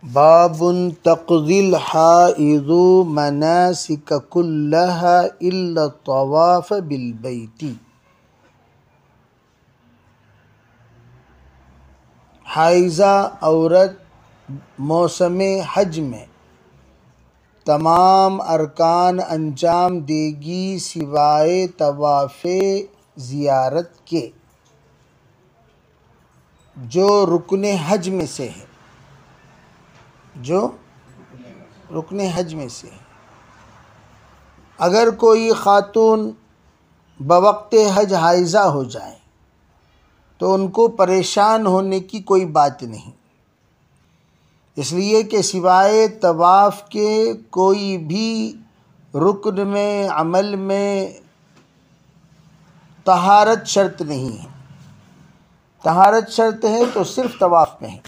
बाबुन तक़ज़िल हाइज़ु मनासिक कुल्लहा इल्ला तवाफ़ बिल बैती। हाइज़ा औरत मौसम हज में तमाम अरकान अंजाम देगी सिवाय तवाफ़े ज़ियारत के, जो रुकने हज में से है, जो रुकने हज में से है। अगर कोई ख़ातून बवक्ते हज हाइज़ा हो जाए तो उनको परेशान होने की कोई बात नहीं, इसलिए कि सिवाय तवाफ़ के कोई भी रुकन में अमल में तहारत शर्त नहीं है। तहारत शर्त है तो सिर्फ तवाफ़ में है।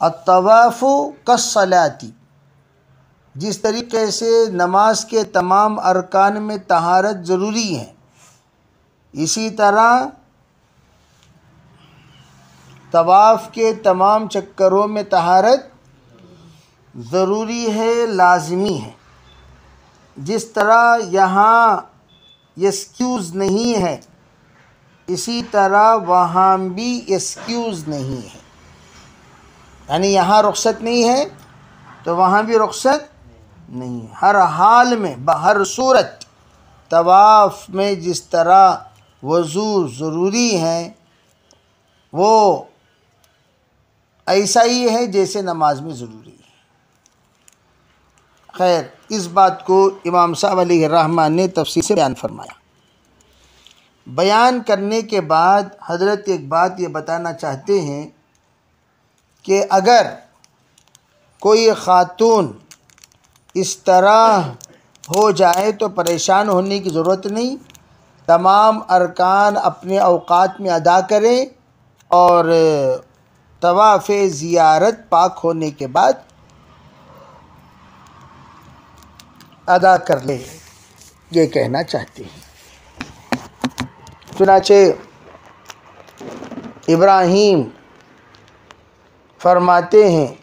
अत्तवाफ़ु कस्सलाती, जिस तरीक़े से नमाज के तमाम अरकान में तहारत ज़रूरी है, इसी तरह तवाफ़ के तमाम चक्करों में तहारत ज़रूरी है, लाज़मी है। जिस तरह यहाँ एक्सक्यूज़ नहीं है, इसी तरह वहाँ भी एक्सक्यूज़ नहीं है। यानी यहाँ रुख़्सत नहीं है तो वहाँ भी रुख़्सत नहीं है। हर हाल में बहर सूरत तवाफ़ में जिस तरह वज़ू ज़रूरी है वो ऐसा ही है जैसे नमाज में ज़रूरी है। खैर, इस बात को इमाम साहब अलैहिर्रहमान ने तफ़सील से बयान फरमाया। बयान करने के बाद हज़रत एक बात ये बताना चाहते हैं कि अगर कोई ख़ातून इस तरह हो जाए तो परेशान होने की ज़रूरत नहीं। तमाम अरकान अपने औक़ात में अदा करें और तवाफ़ ज़ियारत पाक होने के बाद अदा कर ले, ये कहना चाहते हैं। चुनाचे इब्राहीम फरमाते हैं,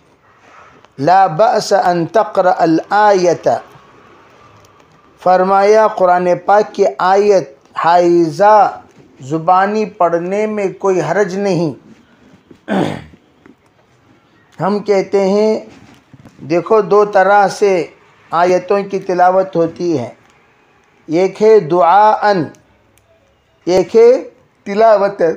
ला बअस अन तक़रा अल आयत, फरमाया कुरान पाक की आयत हाइज़ा ज़ुबानी पढ़ने में कोई हरज नहीं। हम कहते हैं देखो, दो तरह से आयतों की तिलावत होती है, एक है दुआअन, एक है तिलावतन।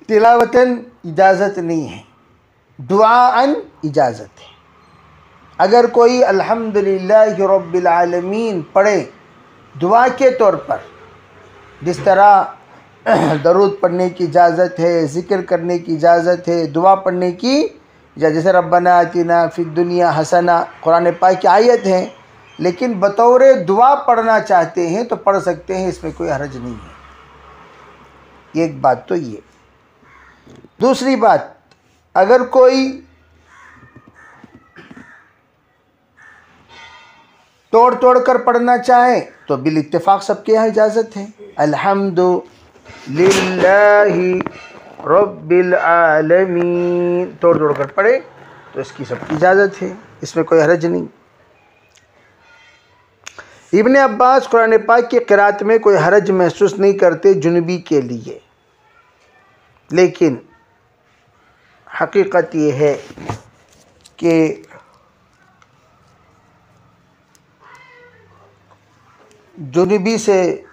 तिलावतन इजाज़त नहीं है, दुआअन इजाज़त है। अगर कोई अल्हम्दुलिल्लाहि रब्बिल आलमीन पढ़े दुआ के तौर पर, जिस तरह दरूद पढ़ने की इजाज़त है, ज़िक्र करने की इजाज़त है, दुआ पढ़ने की, जैसे रब्बना आतिना फिद दुनिया हसना कुरान पाक की आयत है, लेकिन बतौर दुआ पढ़ना चाहते हैं तो पढ़ सकते हैं, इसमें कोई हरज नहीं है। एक बात तो ये। दूसरी बात, अगर कोई तोड़ तोड़ कर पढ़ना चाहे तो बिल इत्तेफाक सबके यहाँ इजाज़त है। अल्हम्दुलिल्लाहि रब्बिल आलमीन तोड़ तोड़ कर पढ़े तो इसकी सबकी इजाज़त है, इसमें कोई हरज नहीं। इब्ने अब्बास कुरान पाक की क़िरात में कोई हरज महसूस नहीं करते जुनबी के लिए, लेकिन हकीकत ये है कि जुनबी से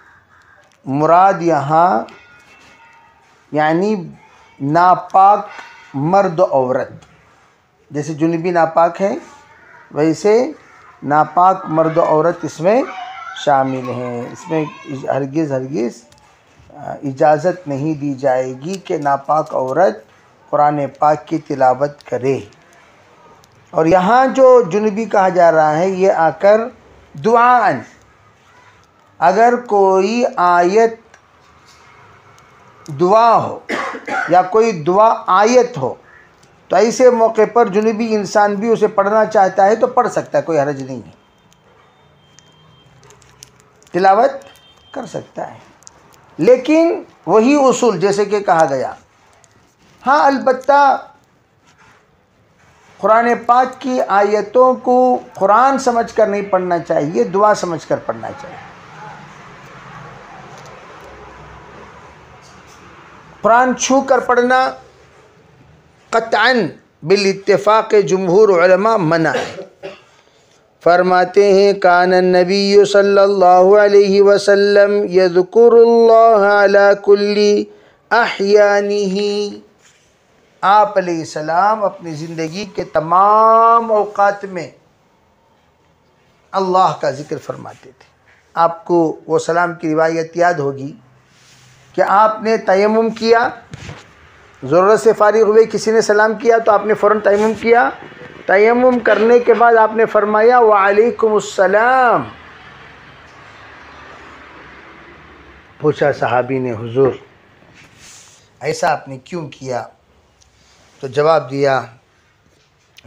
मुराद यहाँ यानी नापाक मर्द औरत। जैसे जुनबी नापाक है, वैसे नापाक मर्द औरत इसमें शामिल हैं। इसमें हरगिज़ इजाज़त नहीं दी जाएगी कि नापाक औरत कुरान पाक की तिलावत करे। और यहाँ जो जुनबी कहा जा रहा है ये आकर दुआअन, अगर कोई आयत दुआ हो या कोई दुआ आयत हो तो ऐसे मौके पर जुनबी इंसान भी उसे पढ़ना चाहता है तो पढ़ सकता है, कोई हरज नहीं है, तिलावत कर सकता है। लेकिन वही उसूल जैसे कि कहा गया, हाँ अलबत्ता कुरान पाक की आयतों को कुरान समझकर नहीं पढ़ना चाहिए, दुआ समझकर पढ़ना चाहिए। कुरान छू कर पढ़ना क़त्अन बिल इत्तिफ़ाक़ जुमहूर उलमा मना है। फरमाते हैं कान नबी सल्लल्लाहु अलैहि वसल्लम यज़कुरुल्लाह अला कुल्ली अहयानिही, आप अलैहिस्सलाम अपनी ज़िंदगी के तमाम औक़ात में अल्लाह का ज़िक्र फरमाते थे। आपको वो सलाम की रिवायत याद होगी कि आपने तयम्मुम किया, ज़रूरत से फारिग हुए, किसी ने सलाम किया तो आपने फ़ौरन तयम्मुम किया। तयम्मुम करने के बाद आपने फरमाया वालेकुमुस्सलाम। पूछा सहाबी ने हुजूर ऐसा आपने क्यों किया? तो जवाब दिया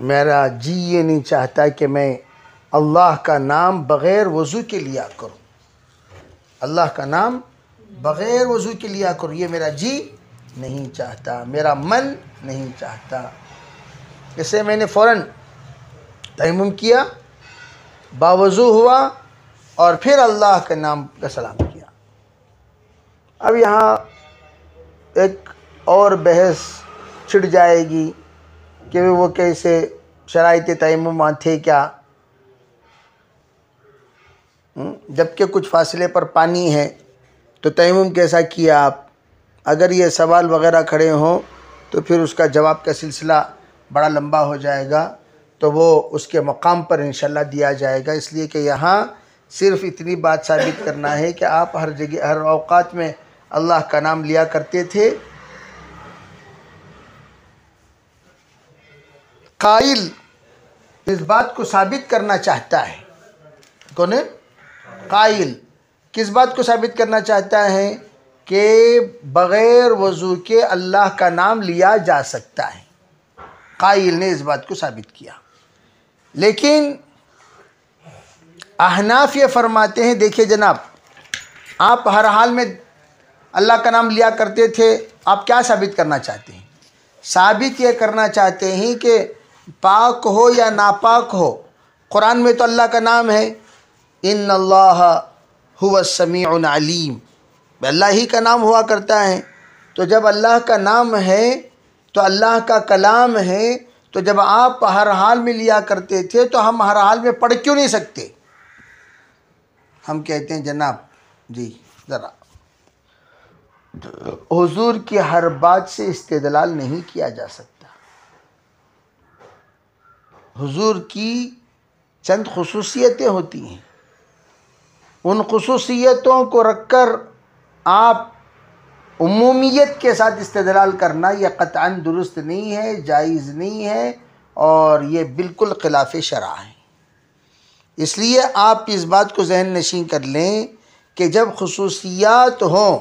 मेरा जी ये नहीं चाहता कि मैं अल्लाह का नाम बग़ैर वज़ू के लिया करूं, अल्लाह का नाम बग़ैर वज़ू के लिया करूं, ये मेरा जी नहीं चाहता, मेरा मन नहीं चाहता। इससे मैंने फ़ौरन तयम्मुम किया, बावज़ू हुआ और फिर अल्लाह के नाम का सलाम किया। अब यहाँ एक और बहस छिड़ जाएगी कि वो कैसे शराइत तयम्मुम थे क्या, जबकि कुछ फासले पर पानी है तो तयम्मुम कैसा किया आप। अगर ये सवाल वगैरह खड़े हों तो फिर उसका जवाब का सिलसिला बड़ा लंबा हो जाएगा, तो वो उसके मकाम पर इंशाल्लाह दिया जाएगा। इसलिए कि यहाँ सिर्फ़ इतनी बात साबित करना है कि आप हर जगह हर औक़ात में अल्लाह का नाम लिया करते थे। काइल इस बात को साबित करना चाहता है, कौन है काइल? किस बात को साबित करना चाहता है कि बग़ैर वज़ू के अल्लाह का नाम लिया जा सकता है। काइल ने इस बात को साबित किया। लेकिन अहनाफ ये फरमाते हैं, देखिए जनाब, आप हर हाल में अल्लाह का नाम लिया करते थे, आप क्या साबित करना चाहते हैं? साबित ये करना चाहते हैं कि पाक हो या नापाक हो, कुरान में तो अल्लाह का नाम है, इन्नल्लाह हुवस समीउन अलीम, अल्लाह ही का नाम हुआ करता है। तो जब अल्लाह का नाम है तो अल्लाह का कलाम है, तो जब आप हर हाल में लिया करते थे तो हम हर हाल में पढ़ क्यों नहीं सकते? हम कहते हैं जनाब जी ज़रा हुजूर की हर बात से इस्तेदलाल नहीं किया जा सकता। हुजूर की चंद खुसूसियतें होती हैं, उन खुसूसियतों को रखकर आप उमूमियत के साथ इस्तेदलाल करना यह क़त्अन दुरुस्त नहीं है, जायज़ नहीं है और ये बिल्कुल खिलाफ़ शरअ है। इसलिए आप इस बात को ज़हन नशीं कर लें कि जब खुसूसियात हों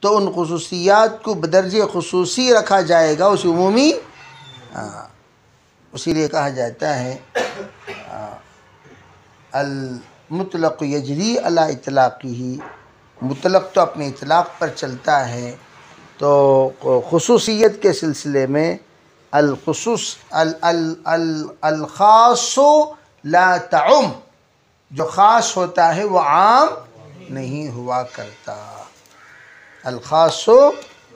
तो उन खुसूसियात को बदर्जे खुसूसी रखा जाएगा, उस उमूमी इसीलिए कहा जाता है अल मुतलक़ यजरी अला इतलाक़िही, मुतलक़ तो अपने इतलाक़ पर चलता है। तो खुसूसियत के सिलसिले में अल खुसूस अल ख़ासो ला तउम, जो ख़ास होता है वो आम नहीं हुआ करता। अल ख़ासो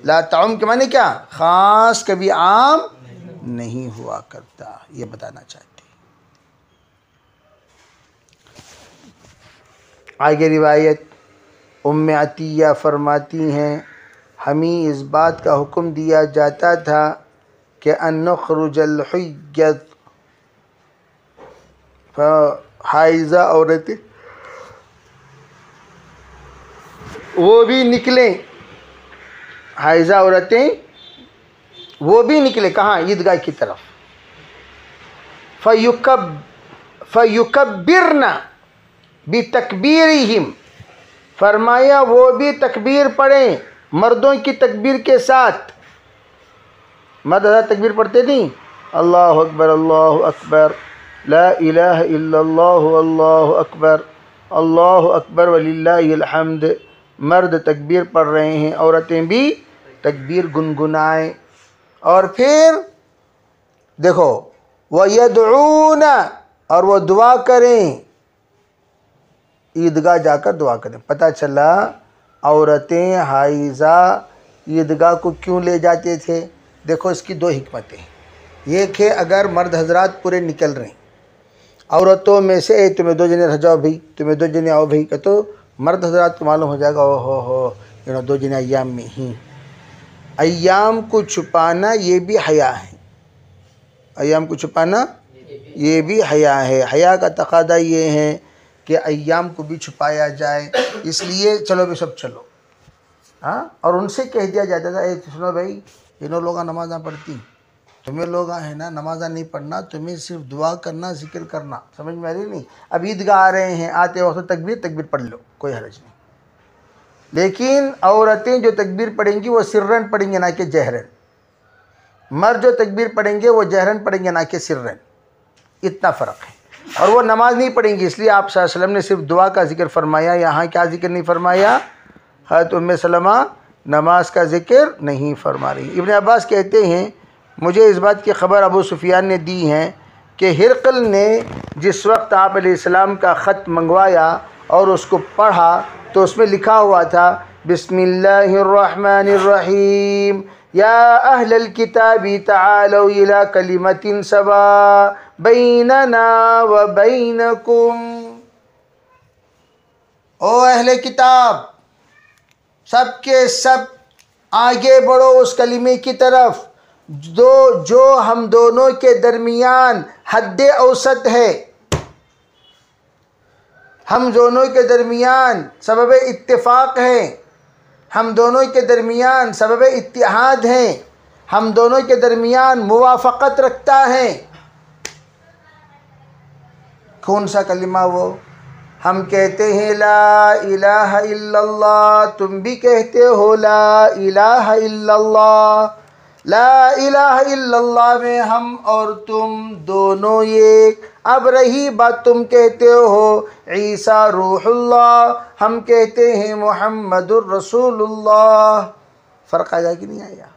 ला तउम के माने क्या? ख़ास कभी आम नहीं हुआ करता, ये बताना चाहते हैं। आगे रिवायत उम्मे अतिया फरमाती हैं, हमें इस बात का हुक्म दिया जाता था कि अन्नुखरुजल हुय्यत, हाइज़ा औरतें वो भी निकलें, हाइज़ा औरतें वो भी निकले, कहाँ? ईदगाह की तरफ। फ़युकब्बिरना बितकबीरिहिम, फरमाया वो भी तकबीर पढ़ें मर्दों की तकबीर के साथ। मर्द तकबीर पढ़ते नहीं, अल्लाहु अकबर ला इलाहा इल्लल्लाहु अल्लाहु अकबर वलिल्लाहिल हम्द। मर्द तकबीर पढ़ रहे हैं, औरतें भी तकबीर गुनगुनाएं। और फिर देखो वयदऊन, और वो दुआ करें, ईदगाह जाकर दुआ करें। पता चला औरतें हाइज़ा ईदगाह को क्यों ले जाते थे? देखो इसकी दो हिकमतें। एक है अगर मर्द हजरात पूरे निकल रहे हैं औरतों में से, तुम्हें 2 जने रह जाओ भाई, तुम्हें 2 जने आओ भाई, तो मर्द हजरात को मालूम हो जाएगा ओ हो 2 जने अय्याम में ही। अय्याम को छुपाना ये भी हया है, अय्याम को छुपाना ये भी हया है। हया का तकादा ये है कि अय्याम को भी छुपाया जाए, इसलिए चलो भी सब चलो। हाँ, और उनसे कह दिया जाता था, सुनो भाई, इन्हों लोग नमाज़ ना पढ़ती, तुम्हें लोग है ना नमाज़ा नहीं पढ़ना, तुम्हें सिर्फ दुआ करना, जिक्र करना। समझ में आ रही नहीं? अब ईदगाह आ रहे हैं, आते वक्त तकबीर पढ़ लो, कोई हर्ज नहीं। लेकिन औरतें जो तकबीर पढ़ेंगी वो सिर्रन पढ़ेंगे ना कि जहरन। मर्द जो तकबीर पढ़ेंगे वो जहरन पढ़ेंगे ना कि सिर्रन। इतना फ़र्क है। और वो नमाज नहीं पढ़ेंगी, इसलिए आप सल्लल्लाहु अलैहि वसल्लम ने सिर्फ दुआ का जिक्र फरमाया, यहाँ क्या जिक्र नहीं फरमाया? हज़रत उम्मे सलमा नमाज का जिक्र नहीं फरमा रही। इब्न अब्बास कहते हैं, मुझे इस बात की ख़बर अबू सुफियान ने दी है कि हिरक़ल ने जिस वक्त आप अलैहिस्सलाम का ख़त मंगवाया और उसको पढ़ा तो उसमें लिखा हुआ था बिस्मिल्लाहिर्रहमानिर्रहीम या अहलल किताबी तआलौ इला कलिमतिन सवा बैनना व बैनकुम। ओ अहले किताब, सबके सब आगे बढ़ो उस कलिमे की तरफ जो हम दोनों के दरमियान हद औसत है, हम दोनों के दरमियान सबब इत्तिफाक है, हम दोनों के दरमियान सबब इत्तिहाद हैं, हम दोनों के दरमियान मुवाफ़क़त रखता है। कौन सा कलिमा वो? हम कहते हैं ला इलाहा इल्लल्लाह, तुम भी कहते हो ला इलाहा इल्लल्लाह। ला इलाहा इल्लल्लाह में हम और तुम दोनों एक। अब रही बात, तुम कहते हो ईसा रूहुल्लाह, हम कहते हैं मुहम्मदुर रसूलुल्लाह। फ़र्क आया कि नहीं आया?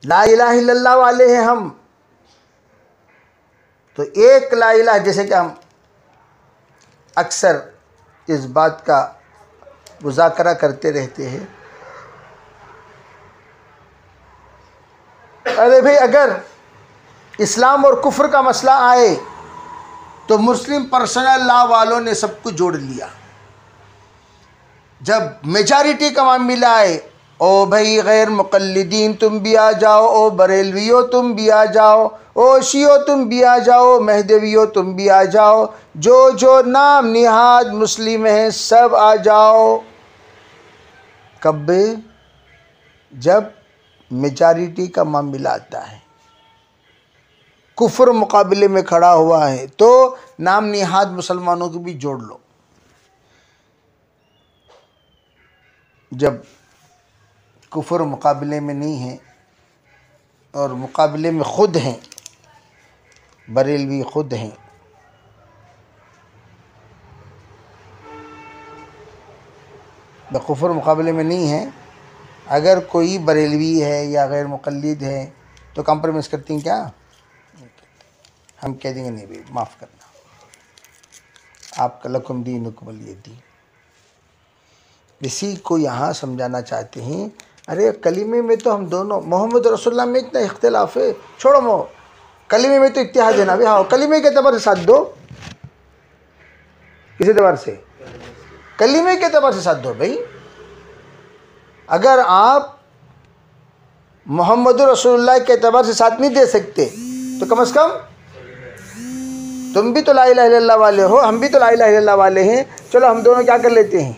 ला इलाहा इल्लल्लाह वाले हैं हम, तो एक ला इलाहा, जैसे कि हम अक्सर इस बात का मुज़ाकरा करते रहते हैं, अरे भाई अगर इस्लाम और कुफ्र का मसला आए तो मुस्लिम पर्सनल लॉ वालों ने सबको जोड़ लिया। जब मेजॉरिटी का मामला आए, ओ भाई गैर मुक़ल्लिदीन तुम भी आ जाओ, ओ बरेलवियो तुम भी आ जाओ, ओ शियो तुम भी आ जाओ, महदवियो तुम भी आ जाओ, जो नाम निहाद मुस्लिम हैं सब आ जाओ। कब? जब मेजॉरिटी का मामला आता है, कुफ्र मुकाबले में खड़ा हुआ है, तो नाम निहाद मुसलमानों को भी जोड़ लो। जब कुफ्र मुकाबले में नहीं है और मुकाबले में ख़ुद हैं, बरेलवी ख़ुद हैं, कुफ्र मुकाबले में नहीं है, अगर कोई बरेलवी है या गैर मुक़ल्लिद है तो कंप्रोमाइज़ करती हैं क्या? हम कह देंगे नहीं भाई माफ़ करना, आपका लकुम दीनुकुम वलिय दीन। इसी को यहाँ समझाना चाहते हैं। अरे कलीमे में तो हम दोनों, मोहम्मद रसूलुल्लाह में इतना इख्तिलाफ है, छोड़ो कलीमे में तो इत्तिहाद है ना भाई। हाँ, कलीमे के एतबार से साथ दो, किस एतबार से? कलीमे के एतबार से साथ दो भाई। अगर आप मोहम्मद रसूलुल्लाह के एतबार से साथ नहीं दे सकते तो कम से कम तुम भी तो ला इलाहा इल्लल्लाह वाले हो, हम भी तो ला इलाहा इल्लल्लाह वाले हैं, चलो हम दोनों क्या कर लेते हैं,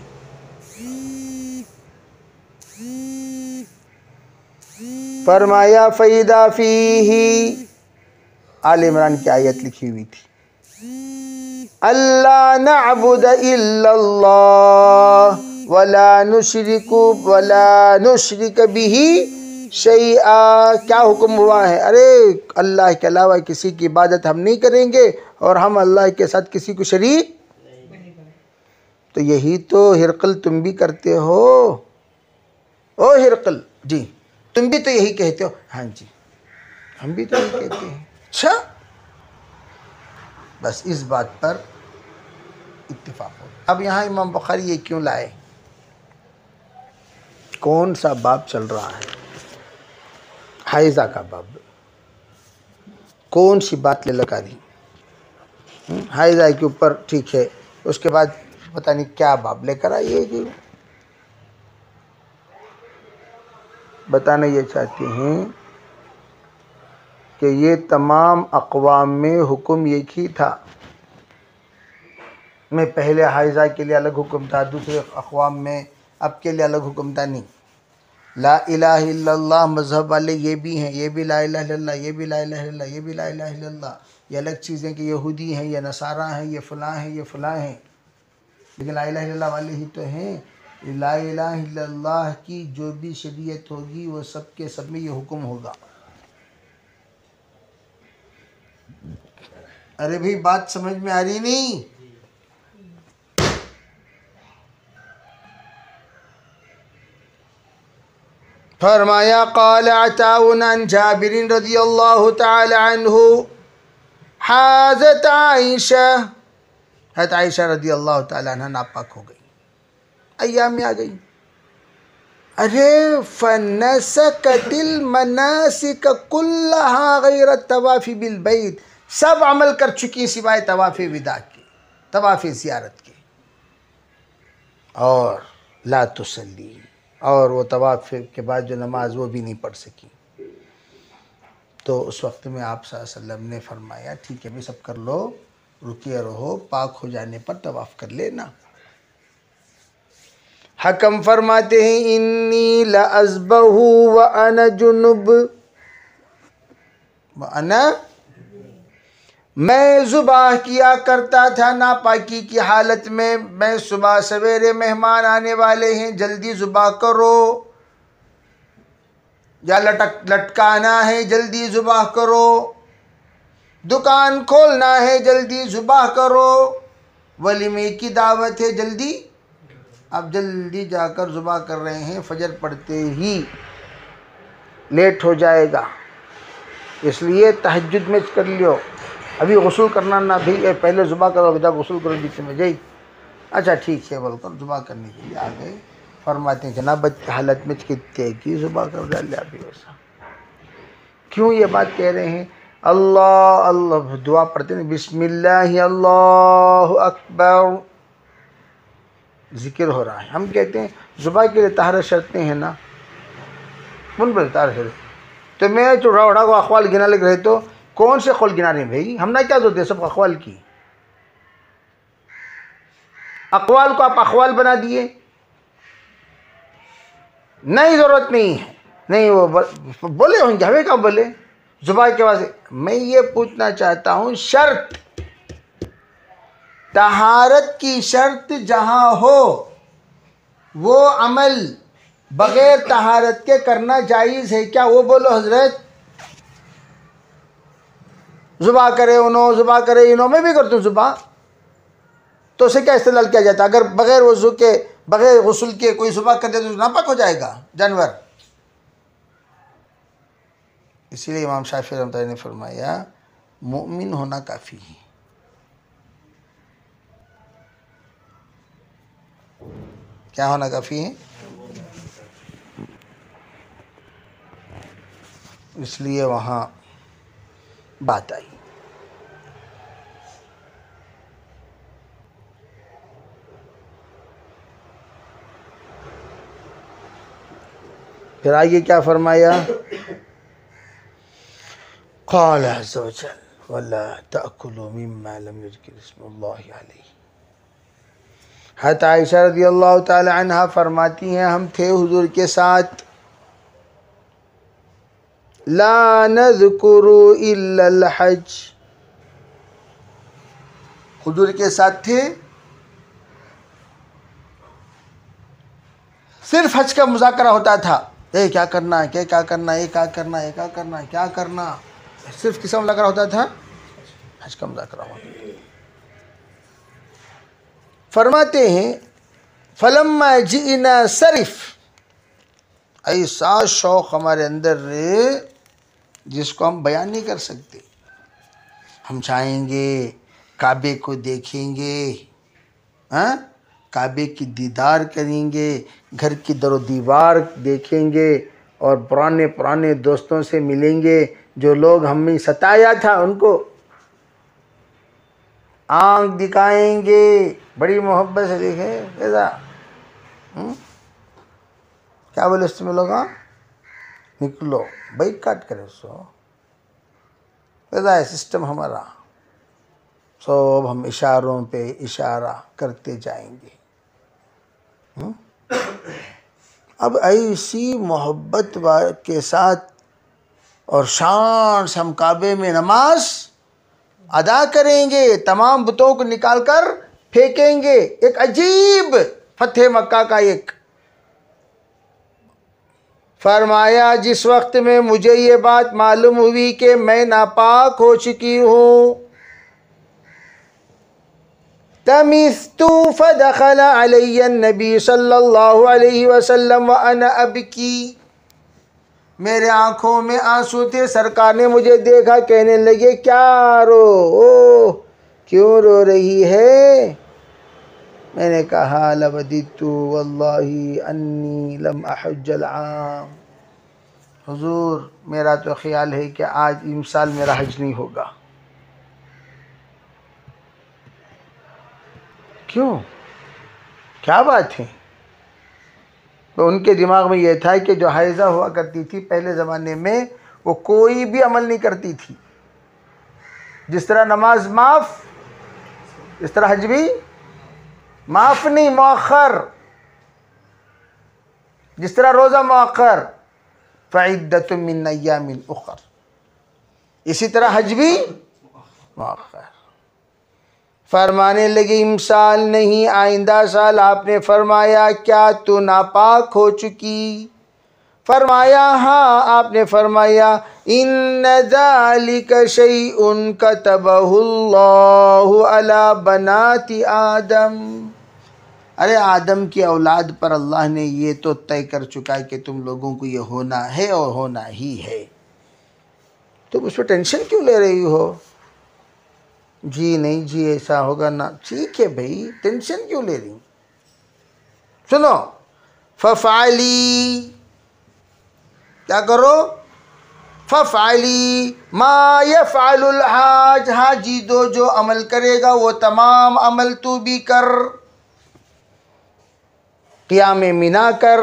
फरमाया फ़ैदा फ़ीही, आल इमरान की आयत लिखी हुई थी, अल्ला नअबुद इल्लल्लाह वला नुशरिक बिही शैआ। क्या हुक्म हुआ है? अरे अल्लाह के अलावा किसी की इबादत हम नहीं करेंगे और हम अल्लाह के साथ किसी को शरीक। तो यही तो हिरक़ल तुम भी करते हो। ओ हिरक़ल जी, तुम भी तो यही कहते हो। हाँ जी, हम भी तो यही कहते हैं। अच्छा, बस इस बात पर इत्तिफाक हो। अब यहाँ इमाम बुखारी ये क्यों लाए? कौन सा बाब चल रहा है? हाइजा का बाब। कौन सी बात ले लगा दी? हाइजा के ऊपर ठीक है, उसके बाद पता नहीं क्या बाब लेकर आइए कि बताना ये चाहते हैं कि ये तमाम अक़वाम में हुक्म एक ही था। मैं पहले हाइजा के लिए अलग हुक्म था, दूसरे अक़वाम में अब के लिए अलग हुक्म था। नहीं, ला इलाहा इल्लल्लाह मज़हब वाले ये भी हैं, ये भी ला इलाहा इल्लल्लाह, ये भी ला इलाहा इल्लल्लाह, ये भी ला इलाहा इल्लल्लाह। ये अलग चीज़ें कि यहूदी हैं, ये नसारा हैं, ये फ़लाँ हैं, ये फ़लाँ हैं, लेकिन ला इलाहा इल्लल्लाह वाले ही तो हैं। ला इलाहा इल्लल्लाह की जो भी शरीयत होगी वो सब के सब में ये हुक्म होगा। अरे भाई बात समझ में आ रही नहीं? फरमाया क़ाल अताउन अन जाबिर रज़ियल्लाहु तआला अन्हु हाज़त आयशा, हज़रत आयशा रज़ियल्लाहु तआला अन्हा नापाक हो गई, अय्याम में आ गई। अरे फनसकतिल मनासिक कुल्लहा गैर तवाफ़ी बिल बैत, सब अमल कर चुकी सिवाय तवाफ़े विदा के, तवाफ़े ज़ियारत के। और ला तुसल्ली, और वो तवाफ़ के बाद जो नमाज वो भी नहीं पढ़ सकी। तो उस वक्त में आप सल्लल्लाहु अलैहि वसल्लम ने फरमाया ठीक है भाई सब कर लो, रुकिए रहो, पाक हो जाने पर तवाफ़ कर लेना। हकम फरमाते हैं इन्नी ला अज़बहु व अना जुनुब, व अना, मैं ज़ुबाह किया करता था नापाकी की हालत में। मैं सुबह सवेरे मेहमान आने वाले हैं, जल्दी ज़ुबाह करो, या लटकाना है जल्दी ज़ुबाह करो, दुकान खोलना है जल्दी ज़ुबाह करो, वलीमे की दावत है जल्दी। अब जल्दी जाकर ज़ुबाह कर रहे हैं, फजर पढ़ते ही लेट हो जाएगा, इसलिए तहज्जुद में कर लियो। अभी गुस्ल करना ना भी, पहले ज़ुबाह करो, बेटा गुस्ल करो बीच में जाई। अच्छा ठीक है बोलकर ज़ुबाह करने के लिए आ गए। फरमाते हैं जनाब हालत में कितने की ज़ुबाह कर डाले अभी वैसा। क्यों ये बात कह रहे हैं? अल्लाह अल्लाह दुआ पढ़ते हैं, बिस्मिल्लाह अल्लाहु अकबर, जिक्र हो रहा है। हम कहते हैं ज़ुबाह के लिए तहारत शर्तें हैं ना, मुन पर तहारत शर्त। तो मैं चुड़ा उड़ा को अखवाल गिना लग रहे, तो कौन से कौल गिना रहे भाई? हम ना क्या जरूरत है सब अखवाल की? अकवाल को आप अखवाल बना दिए, नहीं ज़रूरत नहीं है। नहीं वो बोले होंगे, हमें कब बोले ज़ुबाह के वास्ते। मैं ये पूछना चाहता हूँ, शर्त तहारत की शर्त जहाँ हो वो अमल बग़ैर तहारत के करना जायज़ है क्या? वो बोलो हज़रत। ज़ुबाह करे उन्हों, ज़ुबाह करे इन्हों, मैं भी करता हूँ ज़ुबाह, तो उसे क्या इस्तेमाल किया जाता? अगर बग़ैर वज़ू के बग़ैर गुस्ल के कोई ज़ुबाह कर दे तो नापाक हो जाएगा जानवर। इसीलिए इमाम शाफ़ी रहमतुल्लाह ने फरमाया मोमिन होना काफ़ी है। क्या होना काफ़ी है? इसलिए वहाँ बात आई। फिर आगे क्या फरमाया? क़ाल अज़्ज़ा व जल वला तअकुलू मिम्मा लम युज़कर इस्मुल्लाहि अलैहि। हज़रत आयशा रज़ियल्लाहु ताला अन्हा फरमाती हैं हम थे हुज़ूर के साथ, ला नज़कुरु इल्लल हज, हुज़ूर के साथ थे, सिर्फ हज का मुज़ाकरा होता था। ये क्या करना है, क्या करना है, ये क्या करना है, क्या करना है, क्या करना, सिर्फ किसका मुज़ाकरा होता था? हज का मुज़ाकरा होता था। फरमाते हैं फलम्मा जिना सरिफ, ऐसा शौक़ हमारे अंदर जिसको हम बयान नहीं कर सकते। हम जाएंगे, काबे को देखेंगे, हाँ, काबे की दीदार करेंगे, घर की दरो दीवार देखेंगे और पुराने पुराने दोस्तों से मिलेंगे, जो लोग हमें सताया था उनको आंख दिखाएंगे, बड़ी मोहब्बत से देखें कैसा। क्या बोले उसमें लोग, हाँ निकलो बाइक काट करे उसको, कैसा है सिस्टम हमारा। सब हम इशारों पे इशारा करते जाएंगे। अब ऐसी मोहब्बत के साथ और शान से हम काबे में नमाज अदा करेंगे, तमाम बुतों को निकाल कर फेंकेंगे। एक अजीब फतेह मक्का का एक फरमाया, जिस वक्त में मुझे ये बात मालूम हुई कि मैं नापाक हो चुकी हूँ, तमिस्तु फदखल अलैया नबी सल्लल्लाहु अलैहि वसल्लम व अना अबकी, मेरे आंखों में आंसू थे, सरकार ने मुझे देखा, कहने लगे क्या रो, ओ क्यों रो रही है। मैंने कहा लबदितु वल्लाहि अन्नी लम अहज्जल आम, हुजूर मेरा तो ख्याल है कि आज इस साल मेरा हज नहीं होगा। क्यों, क्या बात है। तो उनके दिमाग में यह था कि जो हाइज़ा हुआ करती थी पहले ज़माने में, वो कोई भी अमल नहीं करती थी। जिस तरह नमाज माफ़, इस तरह हज भी माफ़ नहीं, मौखर। जिस तरह रोज़ा मौखर, फ़इद्दतुम मिन अय्यामिन उख़र, इसी तरह हज भी मौखर। फरमाने लगे इमसाल नहीं, आइंदा साल। आपने फरमाया क्या तू नापाक हो चुकी। फरमाया हाँ। आपने फरमाया इन्न ज़ालिका शैउन कतबहुल्लाहु अला बनाति आदम, अरे आदम की औलाद पर अल्लाह ने ये तो तय कर चुका है कि तुम लोगों को ये होना है और होना ही है, तुम उस पर टेंशन क्यों ले रही हो। जी नहीं जी ऐसा होगा ना, ठीक है भाई टेंशन क्यों ले रही। सुनो, फफ़ाली, क्या करो, फफ़ाली मा यफ़अलुल हाज, हाजी दो जो अमल करेगा वो तमाम अमल तू भी कर। क़ियाम मिना कर,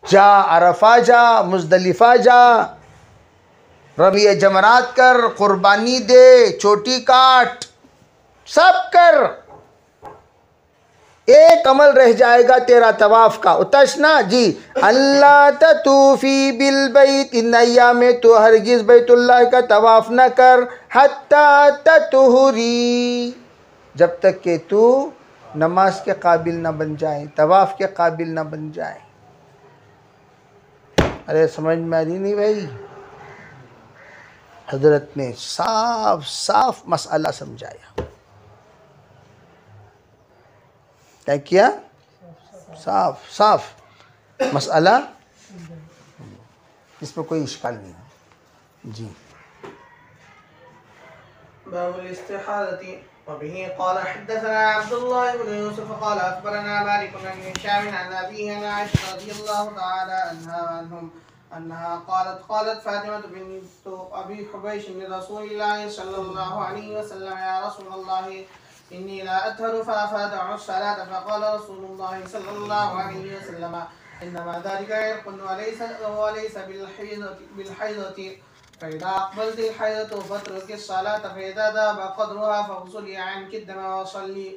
जा अरफा जा, मुज़दलिफ़ा जा, रमी जमरात कर, कुर्बानी दे, चोटी काट, सब कर। एक अमल रह जाएगा तेरा तवाफ का, उतशना जी। अल्लाह ततूफ़ी बिल बैत, इन अय्याम में तो हरगिज़ बैतुल्लाह का तवाफ न कर, हत्ता ततुहरी, जब तक कि तू नमाज के काबिल न बन जाए, तवाफ के काबिल न बन जाए। अरे समझ में आ रही नहीं भाई। हजरत ने साफ साफ मसला समझाया। क्या किया, साफ साफ मसला, इसमें कोई इश्काल नहीं है जी। बाबुल इस्तिहादती वबिही क़ाल हद्दसना अब्दुल्लाह इब्न यूसुफ क़ाल अख़बरना मालिक अन हिशाम अन अबीही अन आइशा रज़ियल्लाहु तआला अन्हा अन्हुम अन्हा क़ालत फ़ातिमा बिन्त अबी हुबैश रसूलिल्लाह सल्लल्लाहु अलैहि वसल्लम या रसूलल्लाह इन्नी ला अतहरु फ़अफ़दअु अस्सलात फ़क़ाल रसूलुल्लाह सल्लल्लाहु अलैहि वसल्लम इन्नमा ज़ालिका इर्क़ुन वलैसा बिलहैज़ति फ़इज़ा अक़बलति अलहैज़तु फ़त्रुकी अस्सलात फ़इज़ा ज़हब क़दरुहा फ़ग़्सिली अन्की अद्दम वसल्ली